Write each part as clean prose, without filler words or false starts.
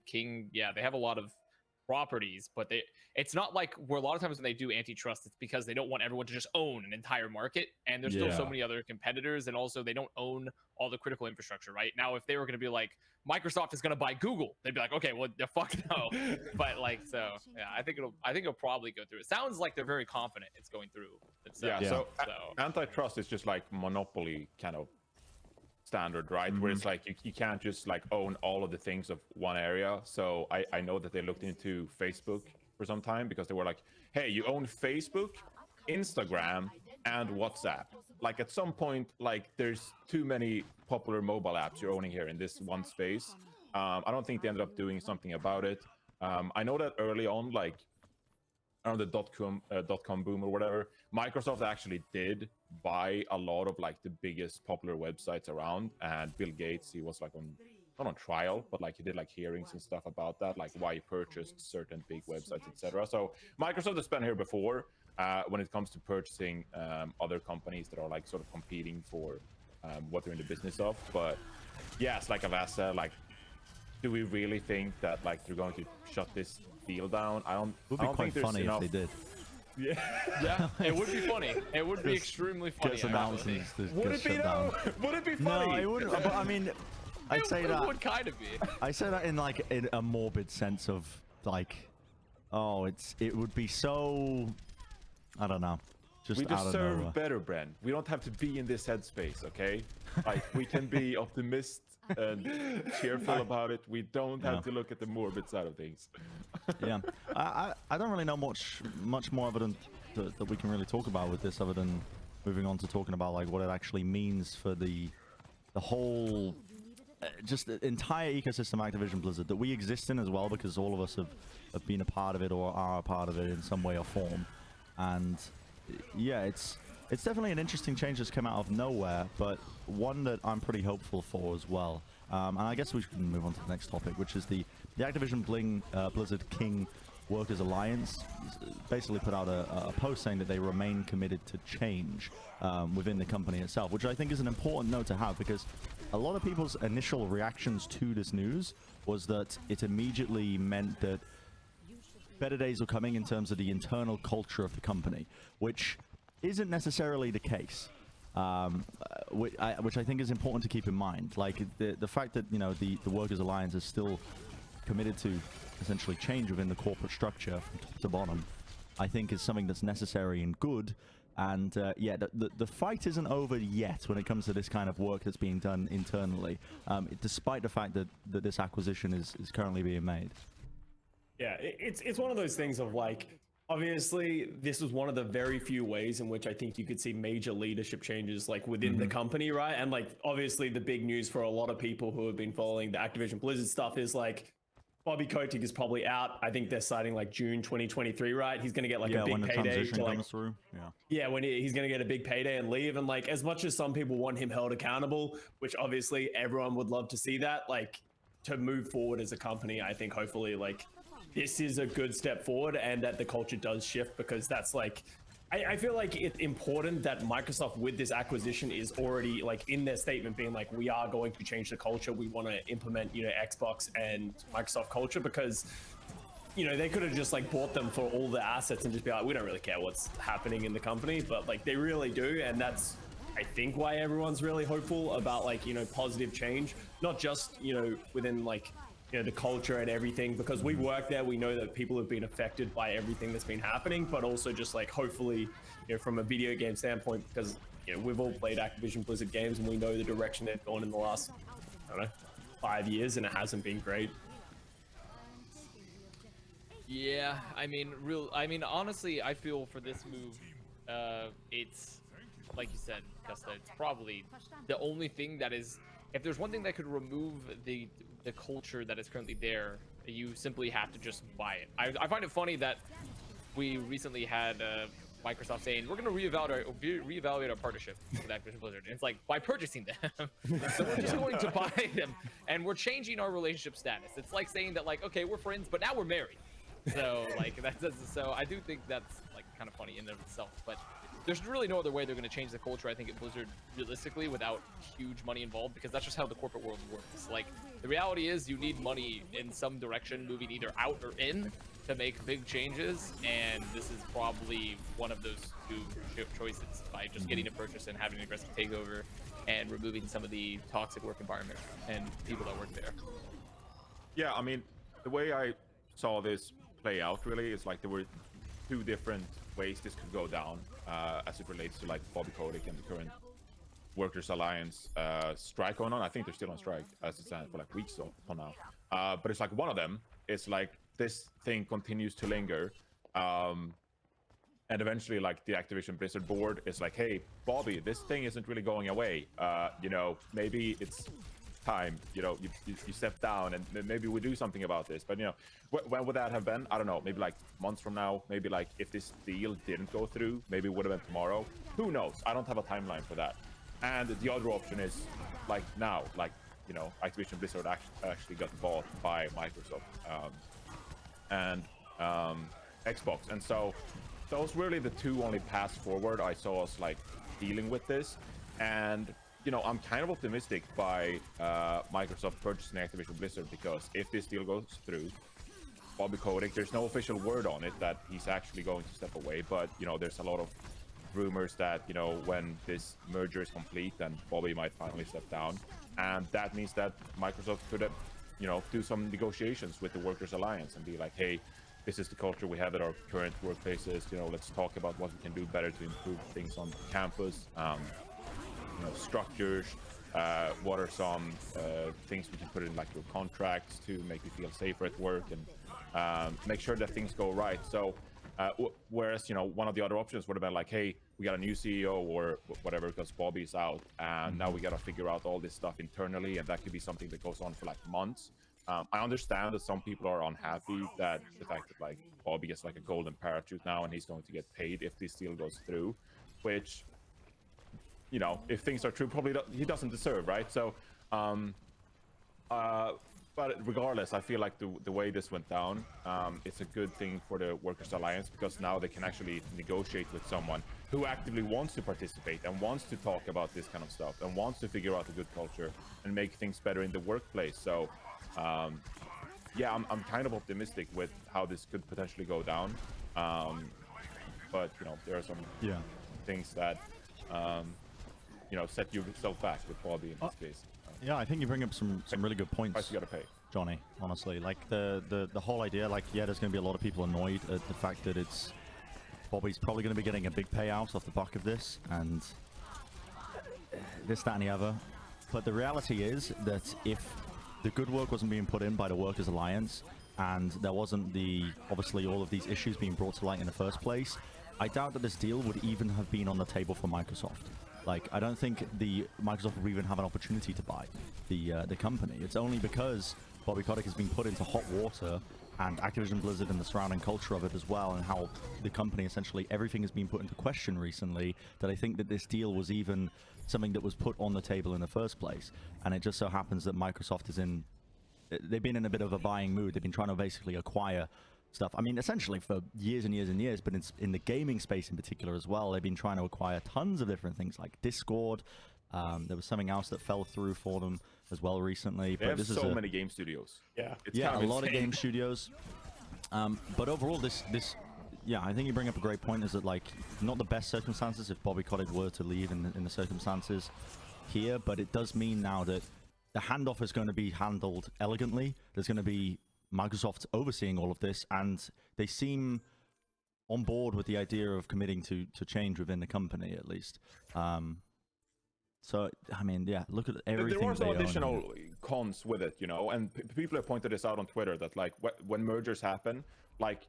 King, yeah, they have a lot of properties, but it's not like where a lot of times when they do antitrust, it's because they don't want everyone to just own an entire market, and there's still so many other competitors, and also they don't own all the critical infrastructure. Right now, if they were going to be like Microsoft is going to buy Google, they'd be like, okay, well, the fuck no. But like, so yeah, I think it'll probably go through. It sounds like they're very confident it's going through themselves. So antitrust is just like monopoly kind of standard, right? Where it's like you can't just like own all of the things of one area. So I know that they looked into Facebook for some time because they were like, hey, you own Facebook, Instagram, and WhatsApp. Like at some point, like there's too many popular mobile apps you're owning here in this one space. I don't think they ended up doing something about it. I know that early on, like around the dot-com boom or whatever, Microsoft actually did buy a lot of like the biggest popular websites around, and Bill Gates, he was like not on trial, but like he did like hearings and stuff about that, like why he purchased certain big websites, etc. So Microsoft has been here before when it comes to purchasing other companies that are like sort of competing for what they're in the business of. But yes, like Avaz said, like, do we really think that like they're going to shut this deal down? I don't quite think funny if they did. Yeah, it would be funny. It would be extremely funny. Would it be though? Would it be funny? No, it wouldn't. But I mean, I'd say that. It would kind of be. I say that in like in a morbid sense of like, oh, it would be so. I don't know. We deserve better, Bren. We don't have to be in this headspace, okay? Like we can be optimistic and cheerful about it. We don't have to look at the morbid side of things. Yeah, I don't really know much more evidence that we can really talk about with this, other than moving on to talking about like what it actually means for the whole just the entire ecosystem Activision Blizzard that we exist in as well, because all of us have been a part of it or are a part of it in some way or form. And yeah, it's definitely an interesting change that's come out of nowhere, but one that I'm pretty hopeful for as well. And I guess we should move on to the next topic, which is the Activision Blizzard King Workers Alliance basically put out a post saying that they remain committed to change within the company itself, which I think is an important note to have, because a lot of people's initial reactions to this news was that it immediately meant that better days are coming in terms of the internal culture of the company, which isn't necessarily the case, which I think is important to keep in mind. Like the fact that, you know, the Workers Alliance is still committed to essentially change within the corporate structure from top to bottom, I think is something that's necessary and good. And yeah, the fight isn't over yet when it comes to this kind of work that's being done internally, despite the fact that this acquisition is currently being made. Yeah, it's one of those things of like, obviously, this was one of the very few ways in which I think you could see major leadership changes like within the company, right? And like, obviously, the big news for a lot of people who have been following the Activision Blizzard stuff is like, Bobby Kotick is probably out. I think they're citing like June 2023, right? He's going to get like a big when the payday. transition comes through. Yeah, when he's going to get a big payday and leave. And like, as much as some people want him held accountable, which obviously everyone would love to see that, like to move forward as a company, I think hopefully like this is a good step forward and that the culture does shift, because that's like, I feel like it's important that Microsoft with this acquisition is already like in their statement being like, we are going to change the culture. We want to implement, you know, Xbox and Microsoft culture, because, you know, they could have just like bought them for all the assets and just be like, we don't really care what's happening in the company, but like they really do. And that's, I think, why everyone's really hopeful about like, you know, positive change, not just, you know, within like, you know, the culture and everything, because we work there, we know that people have been affected by everything that's been happening, but also just like hopefully, you know, from a video game standpoint, because, you know, we've all played Activision Blizzard games and we know the direction they've gone in the last, I don't know, 5 years, and it hasn't been great. Yeah, I mean, honestly, I feel for this move, it's like you said, Custa, it's probably the only thing that is, if there's one thing that could remove the culture that is currently there, you simply have to just buy it. I find it funny that we recently had Microsoft saying we're going to reevaluate our partnership with Activision Blizzard. And it's like, by purchasing them. So we're just going to buy them, and we're changing our relationship status. It's like saying that, like, okay, we're friends, but now we're married. So like so I do think that's like kind of funny in and of itself. But there's really no other way they're going to change the culture, I think, at Blizzard realistically without huge money involved, because that's just how the corporate world works. Like, the reality is you need money in some direction moving either out or in to make big changes, and this is probably one of those two choices, by just getting a purchase and having an aggressive takeover and removing some of the toxic work environment and people that work there. Yeah, I mean, the way I saw this play out really is like there were two different ways this could go down as it relates to like Bobby Kotick and the current Workers Alliance strike going on. I think they're still on strike as it stands for like weeks on now. But it's like one of them is like this thing continues to linger. And eventually like the Activision Blizzard board is like, hey, Bobby, this thing isn't really going away. You know, maybe it's time, you know, you step down and maybe we do something about this. But you know, when would that have been? I don't know, maybe like months from now, maybe like if this deal didn't go through, maybe it would have been tomorrow. Who knows? I don't have a timeline for that. And the other option is like now, like, you know, Activision Blizzard actually got bought by Microsoft and Xbox. And so those were really the two only paths forward I saw us like dealing with this. And you know, I'm kind of optimistic by Microsoft purchasing Activision Blizzard, because if this deal goes through, Bobby Kotick, there's no official word on it that he's actually going to step away, but you know, there's a lot of rumors that, you know, when this merger is complete, then Bobby might finally step down, and that means that Microsoft could, you know, do some negotiations with the Workers Alliance and be like, hey, this is the culture we have at our current workplaces, you know, let's talk about what we can do better to improve things on campus. You know, structures, what are some things we can put in like your contracts to make you feel safer at work, and make sure that things go right. So whereas, you know, one of the other options would have been like, hey, we got a new CEO or whatever because Bobby's out, and now we got to figure out all this stuff internally, and that could be something that goes on for like months. I understand that some people are unhappy that the fact that like Bobby gets like a golden parachute now and he's going to get paid if this deal goes through, which, you know, if things are true, probably he doesn't deserve, right? So, but regardless, I feel like the way this went down, it's a good thing for the Workers Alliance, because now they can actually negotiate with someone who actively wants to participate and wants to talk about this kind of stuff and wants to figure out a good culture and make things better in the workplace. So, yeah, I'm kind of optimistic with how this could potentially go down. But you know, there are some things that you know, set yourself back with Bobby in this case. Yeah, I think you bring up some really good points. Price you gotta pay, Johnny. Honestly, like the whole idea, like, yeah, there's going to be a lot of people annoyed at the fact that it's Bobby's probably going to be getting a big payout off the back of this, and this, that, and the other. But the reality is that if the good work wasn't being put in by the Workers Alliance, and there wasn't obviously all of these issues being brought to light in the first place, I doubt that this deal would even have been on the table for Microsoft. Like, I don't think Microsoft would even have an opportunity to buy the company. It's only because Bobby Kotick has been put into hot water, and Activision Blizzard and the surrounding culture of it as well, and how the company, essentially everything has been put into question recently, that I think that this deal was even something that was put on the table in the first place. And it just so happens that Microsoft they've been in a bit of a buying mood. They've been trying to basically acquire stuff. I mean, essentially for years and years and years, but in the gaming space in particular as well, they've been trying to acquire tons of different things like Discord. There was something else that fell through for them as well recently. They have so many game studios. Yeah, it's yeah, kind of a lot of insane. game studios. But overall, this, yeah, I think you bring up a great point. Is that like not the best circumstances if Bobby Kotick were to leave in the circumstances here, but it does mean now that the handoff is going to be handled elegantly. There's going to be Microsoft overseeing all of this, and they seem on board with the idea of committing to change within the company, at least. So, I mean, yeah, look at everything. There were some they own. additional cons with it, you know, and people have pointed this out on Twitter that like when mergers happen, like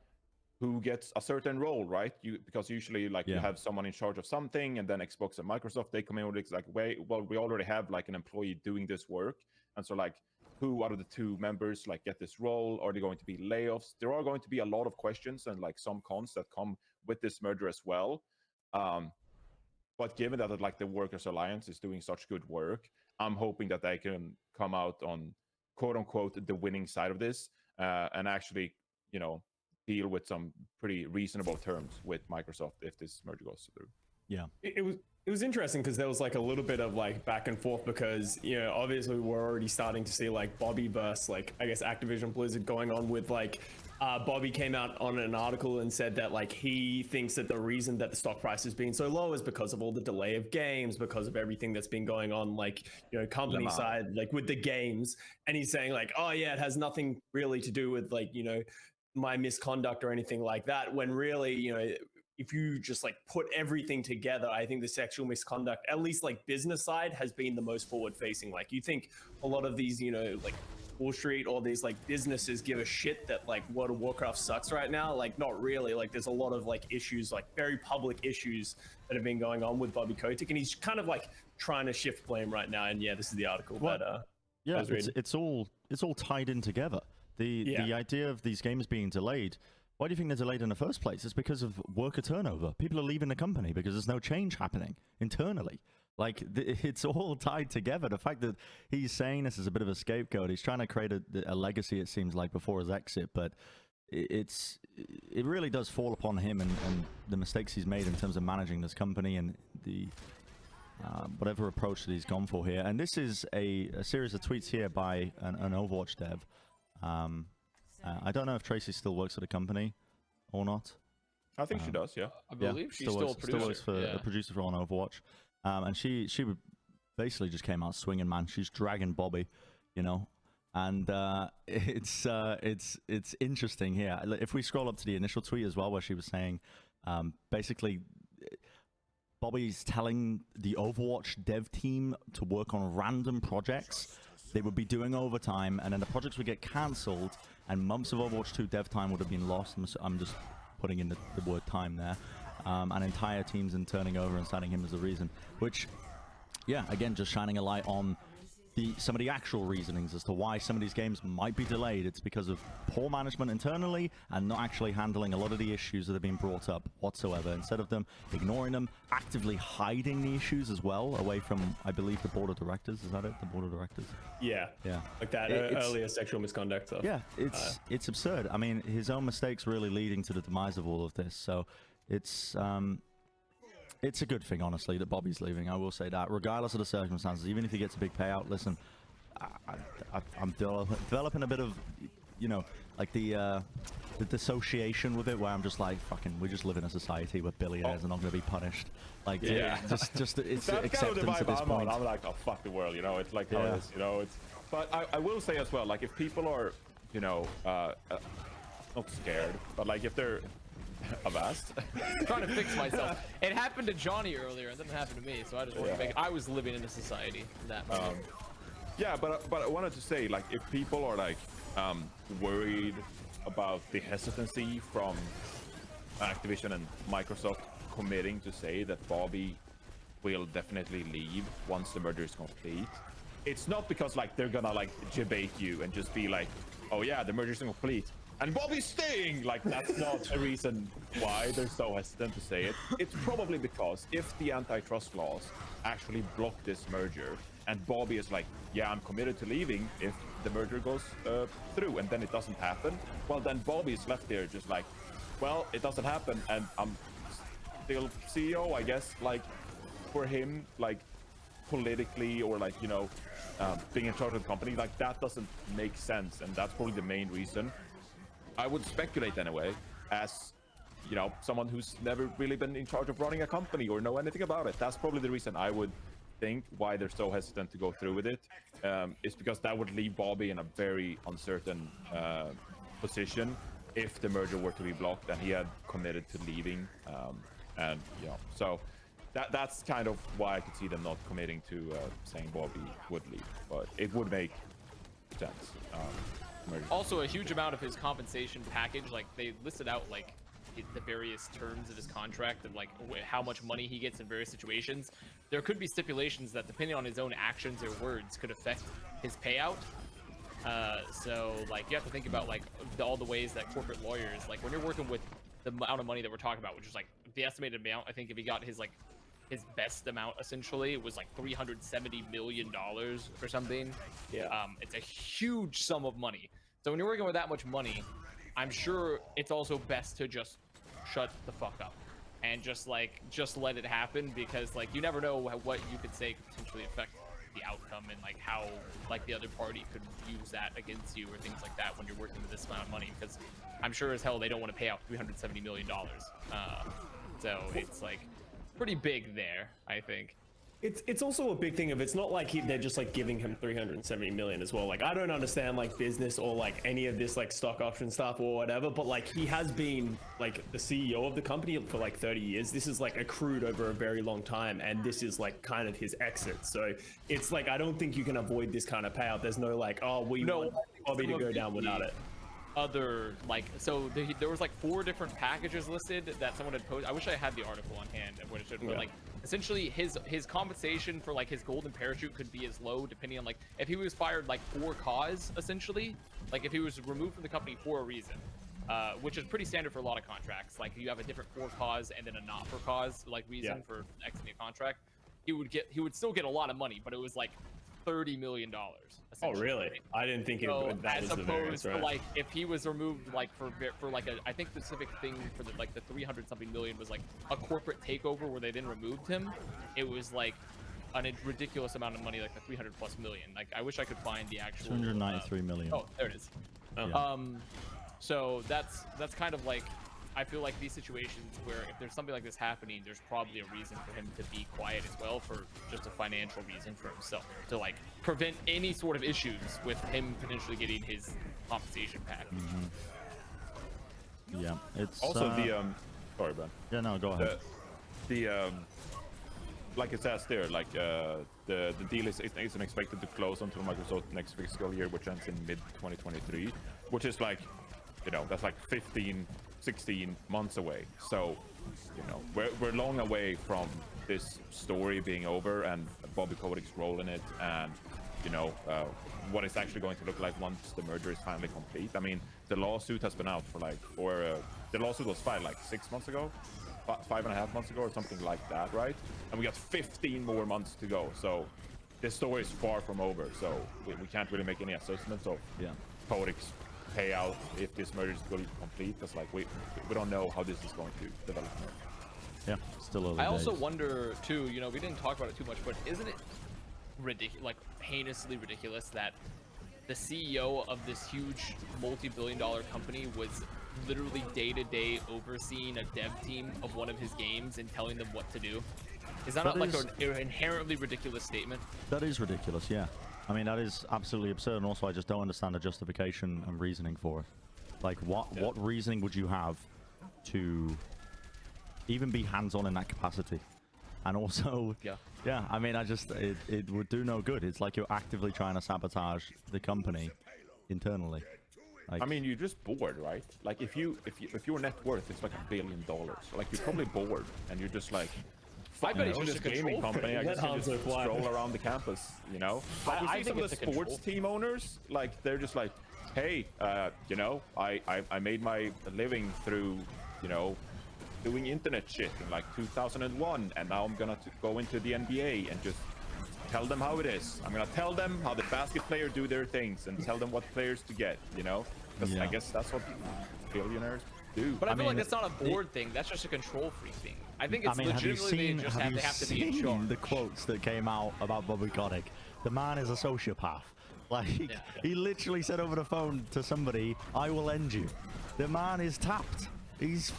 who gets a certain role, right? Because usually like you have someone in charge of something, and then Xbox and Microsoft, they come in with like, well, we already have like an employee doing this work, and so like, who out of the two members like get this role? Are there going to be layoffs? There are going to be a lot of questions and like some cons that come with this merger as well. But given that like the Workers Alliance is doing such good work, I'm hoping that they can come out on quote unquote the winning side of this, and actually, you know, deal with some pretty reasonable terms with Microsoft if this merger goes through. Yeah. It was interesting because there was like a little bit of like back and forth because, you know, obviously we're already starting to see like Bobby versus like, I guess, Activision Blizzard going on with like, Bobby came out on an article and said that like he thinks that the reason that the stock price has been so low is because of all the delay of games, because of everything that's been going on, like, you know, company side, like with the games. And he's saying like, oh yeah, it has nothing really to do with like, you know, my misconduct or anything like that, when really, you know, if you just like put everything together, I think the sexual misconduct, at least like business side, has been the most forward facing. Like you think a lot of these, you know, like Wall Street or these like businesses give a shit that like World of Warcraft sucks right now? Like not really. Like there's a lot of like issues, like very public issues that have been going on with Bobby Kotick, and he's kind of like trying to shift blame right now. And yeah, this is the article that yeah, it's all tied in together. The idea of these games being delayed. Why do you think they're delayed in the first place? It's because of worker turnover. People are leaving the company because there's no change happening internally. Like, it's all tied together. The fact that he's saying this is a bit of a scapegoat, he's trying to create a legacy, it seems like, before his exit, but it really does fall upon him and the mistakes he's made in terms of managing this company and the whatever approach that he's gone for here. And this is a series of tweets here by an Overwatch dev. I don't know if Tracy still works at the company or not. I think she does, yeah. I believe she's still a producer. Still works for a producer for on Overwatch. And she basically just came out swinging, man. She's dragging Bobby, you know. And it's interesting here. If we scroll up to the initial tweet as well, where she was saying, basically, Bobby's telling the Overwatch dev team to work on random projects. They would be doing overtime, and then the projects would get cancelled, and months of Overwatch 2 dev time would have been lost. I'm just putting in the word time there. And entire teams and turning over and citing him as the reason. Which, yeah, again, just shining a light on some of the actual reasonings as to why some of these games might be delayed. It's because of poor management internally and not actually handling a lot of the issues that have been brought up whatsoever. Instead of them ignoring them, actively hiding the issues as well away from, I believe, the board of directors. Is that it? The board of directors? Yeah. Like that earlier sexual misconduct stuff. Yeah, it's absurd. I mean, his own mistakes really leading to the demise of all of this. So it's a good thing, honestly, that Bobby's leaving. I will say that, regardless of the circumstances, even if he gets a big payout. Listen, I'm developing a bit of, you know, like the dissociation with it, where I'm just like, fucking, we just live in a society where billionaires are not going to be punished. Like, just it's that's acceptance kind of the vibe at this point. I'm like, oh, fuck the world, you know. It's like how it is, you know. It's, but I will say as well, like, if people are, you know, not scared, but like if they're Avast. Trying to fix myself. It happened to Johnny earlier, and then it happened to me. So I just want to make. I was living in a society that. Yeah, but I wanted to say, like, if people are like worried about the hesitancy from Activision and Microsoft committing to say that Bobby will definitely leave once the merger is complete, it's not because like they're gonna like debate you and just be like, oh yeah, the merger is complete and Bobby's staying. Like, that's not a reason why they're so hesitant to say it. It's probably because if the antitrust laws actually block this merger and Bobby is like, yeah, I'm committed to leaving if the merger goes through, and then it doesn't happen, well, then Bobby's left there just like, well, it doesn't happen and I'm still CEO, I guess. Like, for him, like, politically, or like, you know, being in charge of the company, like, that doesn't make sense, and that's probably the main reason. I would speculate anyway, as, you know, someone who's never really been in charge of running a company or know anything about it. That's probably the reason I would think why they're so hesitant to go through with it, is because that would leave Bobby in a very uncertain position if the merger were to be blocked and he had committed to leaving. And, you know, so that's kind of why I could see them not committing to saying Bobby would leave, but it would make sense. Also, a huge amount of his compensation package, like, they listed out like the various terms of his contract and like how much money he gets in various situations. There could be stipulations that, depending on his own actions or words, could affect his payout. So like, you have to think about like all the ways that corporate lawyers, like, when you're working with the amount of money that we're talking about, which is like the estimated amount, I think if he got his best amount, essentially, it was like $370 million or something. Yeah. It's a huge sum of money. So when you're working with that much money, I'm sure it's also best to just shut the fuck up and just let it happen, because like you never know what you could say could potentially affect the outcome, and like how like the other party could use that against you or things like that when you're working with this amount of money, because I'm sure as hell they don't want to pay out $370 million. So it's like pretty big there, I think. It's also a big thing of, it's not like they're just like giving him 370 million as well. Like, I don't understand like business or like any of this like stock option stuff or whatever, but like he has been like the CEO of the company for like 30 years. This is like accrued over a very long time, and this is like kind of his exit. So it's like, I don't think you can avoid this kind of payout. There's no like, oh, we want Bobby to go down without it. Other like, so there was like 4 different packages listed that someone had posted. I wish I had the article on hand of what it should, but like essentially his compensation for like his golden parachute could be as low depending on like if he was fired like for cause, essentially, like if he was removed from the company for a reason, which is pretty standard for a lot of contracts. Like you have a different for cause and then a not for cause like reason for exiting a contract. He would still get a lot of money, but it was like $30 million. Oh really? I didn't think that was the variance, right? Like if he was removed like for like I think the specific thing for the like the 300 something million was like a corporate takeover where they then removed him. It was like a ridiculous amount of money, like the 300 plus million. Like I wish I could find the actual 293 million. Oh, there it is. Yeah. So that's kind of like, I feel like these situations where if there's something like this happening, there's probably a reason for him to be quiet as well, for just a financial reason for himself, to like prevent any sort of issues with him potentially getting his compensation package. Yeah, it's Also sorry, Ben. Yeah, no, go ahead. Like it says there, like the deal isn't expected to close until Microsoft next fiscal year, which ends in mid 2023, which is like, you know, that's like 16 months away. So, you know, we're long away from this story being over and Bobby Kotick's role in it, and you know what it's actually going to look like once the merger is finally complete. I mean, the lawsuit has been out for like, the lawsuit was filed like 6 months ago, 5.5 months ago, or something like that, right? And we got 15 more months to go. So this story is far from over. So we can't really make any assessments of Kotick's payout if this merger is going to complete, because like we don't know how this is going to develop. Yeah, still early I also days. wonder too, you know, we didn't talk about it too much, but isn't it ridiculous, like heinously ridiculous, that the CEO of this huge multi-billion-dollar company was literally day-to-day overseeing a dev team of one of his games and telling them what to do? Is that not like an inherently ridiculous statement? That is ridiculous, yeah. I mean, that is absolutely absurd, and also I just don't understand the justification and reasoning for it. Like, what reasoning would you have to even be hands-on in that capacity? And also, yeah, I mean, it would do no good. It's like you're actively trying to sabotage the company internally. Like, I mean, you're just bored, right? Like, if your net worth is like $1 billion, like you're probably bored, and you're just like, I bet it's this just a gaming control company. I freak. guess you just stroll around the campus, you know. But we I see some think of the it's a sports control team owners, like they're just like, hey, you know, I made my living through, you know, doing internet shit in like 2001, and now I'm gonna go into the NBA and just tell them how it is. I'm gonna tell them how the basket players do their things and tell them what players to get, you know. Because I guess that's what billionaires do. But I feel like that's not a board thing. That's just a control freak thing. I think it's have you legitimately seen, they just have you have to be in seen charge. the quotes that came out about Bobby Kotick? The man is a sociopath. Like, he literally said over the phone to somebody, "I will end you." The man is tapped. He's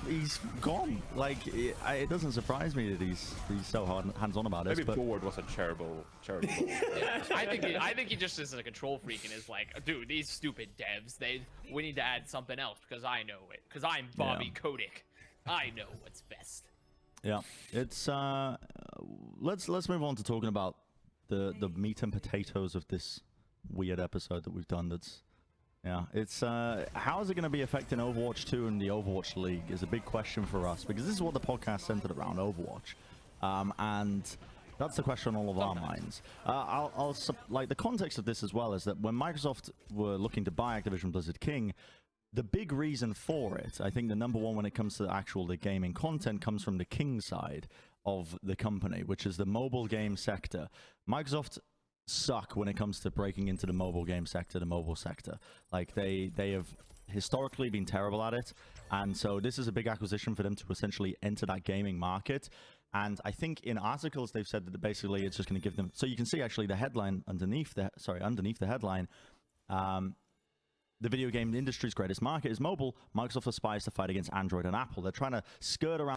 gone. Like, it doesn't surprise me that he's so hands-on about it. Maybe but board was a charitable. I think he just is a control freak and is like, dude, these stupid devs, we need to add something else because I know it. Because I'm Bobby Kotick. I know what's best. Yeah, it's let's move on to talking about the meat and potatoes of this weird episode that we've done. It's how is it going to be affecting Overwatch 2 and the Overwatch League is a big question for us, because this is what the podcast centered around, Overwatch, and that's the question on all of our minds. I'll like the context of this as well is that when Microsoft were looking to buy Activision Blizzard King, the big reason for it, I think the number one when it comes to the gaming content, comes from the King side of the company, which is the mobile game sector. Microsoft suck when it comes to breaking into the mobile game sector, the mobile sector. Like they have historically been terrible at it, and so this is a big acquisition for them to essentially enter that gaming market. And I think in articles they've said that basically it's just going to give them. So you can see actually the headline underneath the headline. The video game industry's greatest market is mobile. Microsoft aspires to fight against Android and Apple. They're trying to skirt around